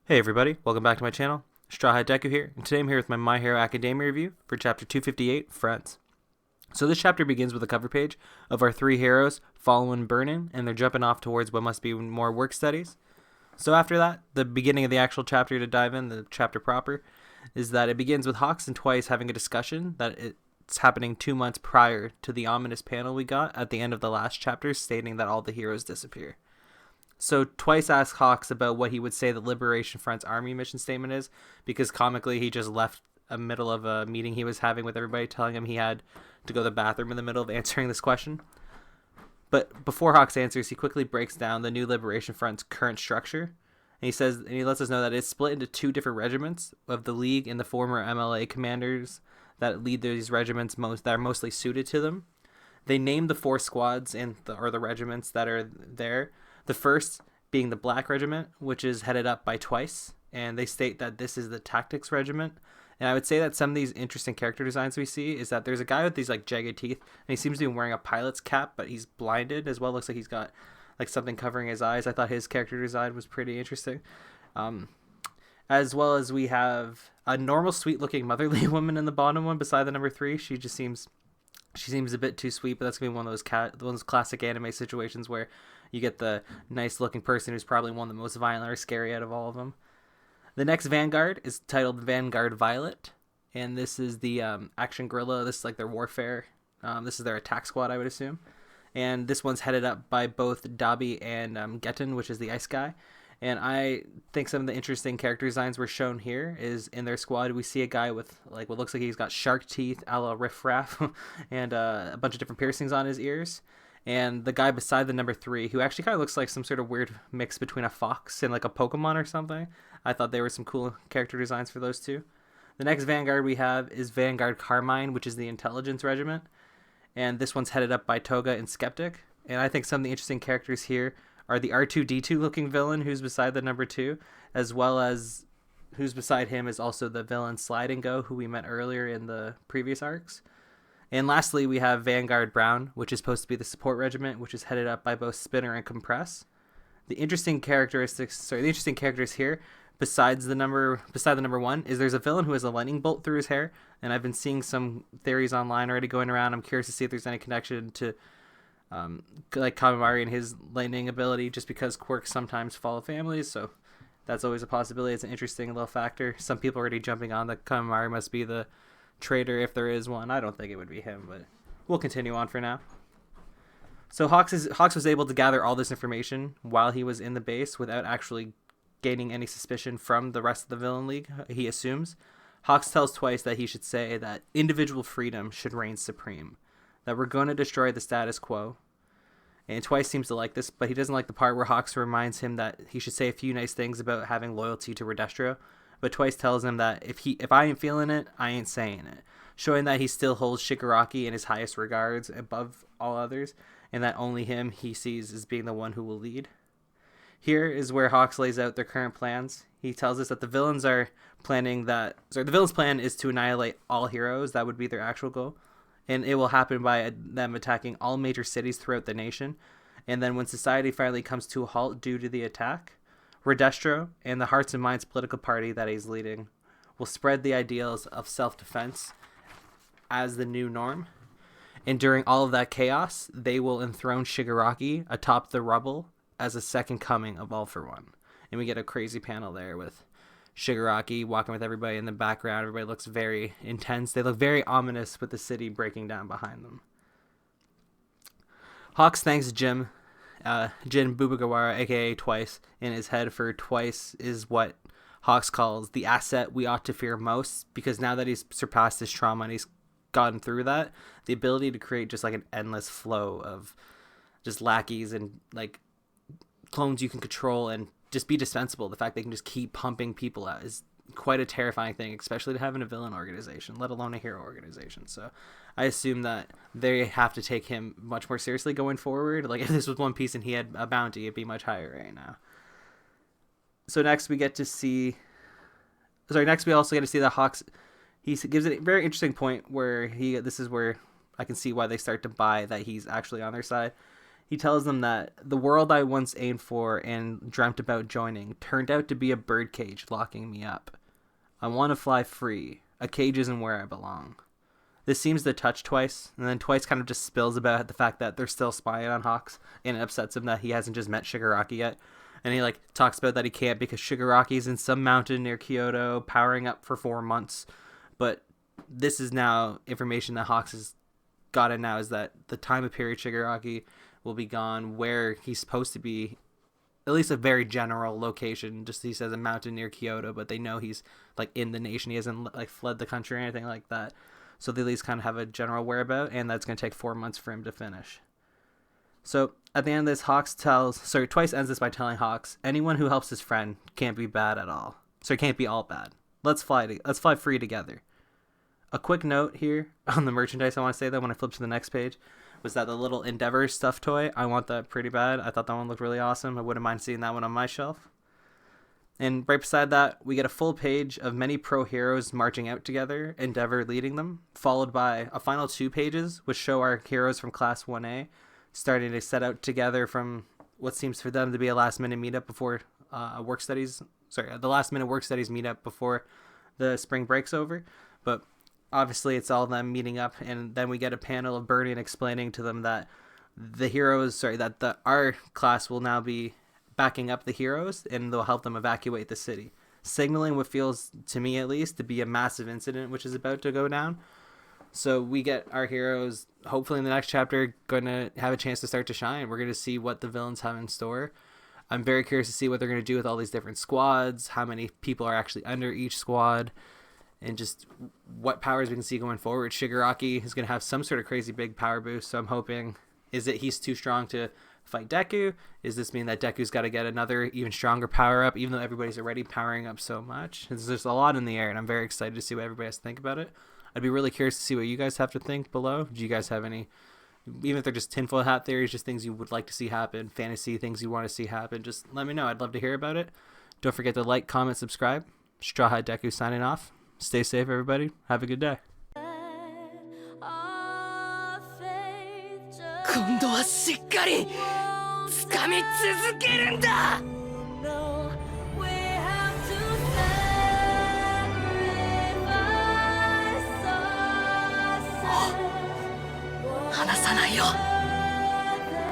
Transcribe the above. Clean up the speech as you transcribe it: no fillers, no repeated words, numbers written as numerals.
Hey everybody, welcome back to my channel. Strawhat Deku here, and today I'm here with My Hero Academia review for chapter 258, Friends. So this chapter begins with a cover page of our three heroes following Burnin, and they're jumping off towards what must be more work studies. So after that, the beginning of the actual chapter to dive in, the chapter proper, is that it begins with Hawks and Twice having a discussion that it's happening 2 months prior to the ominous panel we got at the end of the last chapter stating that all the heroes disappear. So Twice asks Hawks about what he would say the Liberation Front's army mission statement is, because comically he just left a middle of a meeting he was having with everybody, telling him he had to go to the bathroom in the middle of answering this question. But before Hawks answers, he quickly breaks down the new Liberation Front's current structure, and he lets us know that it's split into two different regiments of the League and the former MLA commanders that lead these regiments that are mostly suited to them. They named the four squads or the regiments that are there. The first being the Black Regiment, which is headed up by Twice, and they state that this is the Tactics Regiment. And I would say that some of these interesting character designs we see is that there's a guy with these like jagged teeth, and he seems to be wearing a pilot's cap, but he's blinded as well. Looks like he's got like something covering his eyes. I thought his character design was pretty interesting. As well as we have a normal, sweet-looking motherly woman in the bottom one beside the number 3. She seems a bit too sweet, but that's gonna be one of those classic anime situations where you get the nice looking person who's probably one of the most violent or scary out of all of them. The next Vanguard is titled Vanguard Violet, and this is the action guerrilla. This is like their warfare. This is their attack squad, I would assume. And this one's headed up by both Dabi and Getten, which is the ice guy. And I think some of the interesting character designs were shown here is in their squad. We see a guy with like what looks like he's got shark teeth, a la Riff Raff, and a bunch of different piercings on his ears. And the guy beside the number 3, who actually kind of looks like some sort of weird mix between a fox and like a Pokemon or something. I thought there were some cool character designs for those two. The next Vanguard we have is Vanguard Carmine, which is the Intelligence Regiment. And this one's headed up by Toga and Skeptic. And I think some of the interesting characters here are the R2-D2 looking villain who's beside the number 2, as well as who's beside him is also the villain Slide and Go, who we met earlier in the previous arcs. And lastly, we have Vanguard Brown, which is supposed to be the support regiment, which is headed up by both Spinner and Compress. The interesting characters here, beside the number 1, is there's a villain who has a lightning bolt through his hair, and I've been seeing some theories online already going around. I'm curious to see if there's any connection to like Kamimari and his lightning ability, just because quirks sometimes follow families, so that's always a possibility. It's an interesting little factor. Some people are already jumping on that Kamimari must be the traitor if there is one. I don't think it would be him, but we'll continue on for now. So Hawks was able to gather all this information while he was in the base without actually gaining any suspicion from the rest of the villain league, he assumes. Hawks tells Twice that he should say that individual freedom should reign supreme, that we're going to destroy the status quo. And Twice seems to like this, but he doesn't like the part where Hawks reminds him that he should say a few nice things about having loyalty to Redestro. But Twice tells him that if I ain't feeling it, I ain't saying it, showing that he still holds Shigaraki in his highest regards above all others, and that only him he sees as being the one who will lead. Here is where Hawks lays out their current plans. He tells us that the villain's plan is to annihilate all heroes. That would be their actual goal, and it will happen by them attacking all major cities throughout the nation. And then when society finally comes to a halt due to the attack, Redestro and the Hearts and Minds political party that he's leading will spread the ideals of self-defense as the new norm. And during all of that chaos, they will enthrone Shigaraki atop the rubble as a second coming of All for One. And we get a crazy panel there with Shigaraki walking with everybody in the background. Everybody looks very intense. They look very ominous with the city breaking down behind them. Hawks thanks Jin Bubagawara, aka Twice, in his head for Twice is what Hawks calls the asset we ought to fear most, because now that he's surpassed his trauma and he's gotten through that, the ability to create just like an endless flow of just lackeys and like clones you can control and just be dispensable. The fact they can just keep pumping people out is quite a terrifying thing, especially to have in a villain organization, let alone a hero organization. So I assume that they have to take him much more seriously going forward. Like if this was One Piece and he had a bounty, it'd be much higher right now. So next we also get to see that Hawks, he gives a very interesting point where this is where I can see why they start to buy that he's actually on their side. He tells them that the world I once aimed for and dreamt about joining turned out to be a birdcage locking me up. I want to fly free. A cage isn't where I belong. This seems to touch Twice, and then Twice kind of just spills about the fact that they're still spying on Hawks, and it upsets him that he hasn't just met Shigaraki yet. And he like talks about that he can't because Shigaraki's in some mountain near Kyoto, powering up for 4 months. But this is now information that Hawks has gotten now, is that the time of period Shigaraki will be gone, where he's supposed to be, at least a very general location. Just he says a mountain near Kyoto, but they know he's like in the nation. He hasn't like fled the country or anything like that. So they at least kind of have a general whereabout, and that's going to take 4 months for him to finish. So at the end of this, Twice ends this by telling Hawks, anyone who helps his friend can't be bad at all. So it can't be all bad. Let's fly free together. A quick note here on the merchandise I want to say, though, when I flip to the next page, was that the little Endeavor stuffed toy. I want that pretty bad. I thought that one looked really awesome. I wouldn't mind seeing that one on my shelf. And right beside that, we get a full page of many pro heroes marching out together, Endeavor leading them, followed by a final 2 pages, which show our heroes from Class 1A starting to set out together from what seems for them to be a last-minute meetup before the last-minute work studies meetup before the spring break's over. But obviously, it's all them meeting up, and then we get a panel of Bernie explaining to them that our class will now be backing up the heroes, and they'll help them evacuate the city, signaling what feels, to me at least, to be a massive incident which is about to go down. So we get our heroes, hopefully in the next chapter, going to have a chance to start to shine. We're going to see what the villains have in store. I'm very curious to see what they're going to do with all these different squads, how many people are actually under each squad, and just what powers we can see going forward. Shigaraki is going to have some sort of crazy big power boost, so I'm hoping, is it he's too strong to fight Deku? Does this mean that Deku's got to get another even stronger power up, even though everybody's already powering up so much? There's a lot in the air, and I'm very excited to see what everybody has to think about it. I'd be really curious to see what you guys have to think below. Do you guys have any, even if they're just tinfoil hat theories, just things you would like to see happen, fantasy things you want to see happen, just let me know. I'd love to hear about it. Don't forget to like, comment, subscribe. Strawhat Deku signing off. Stay safe, everybody. Have a good day. 今度はしっかり掴み続けるんだ。離さないよ。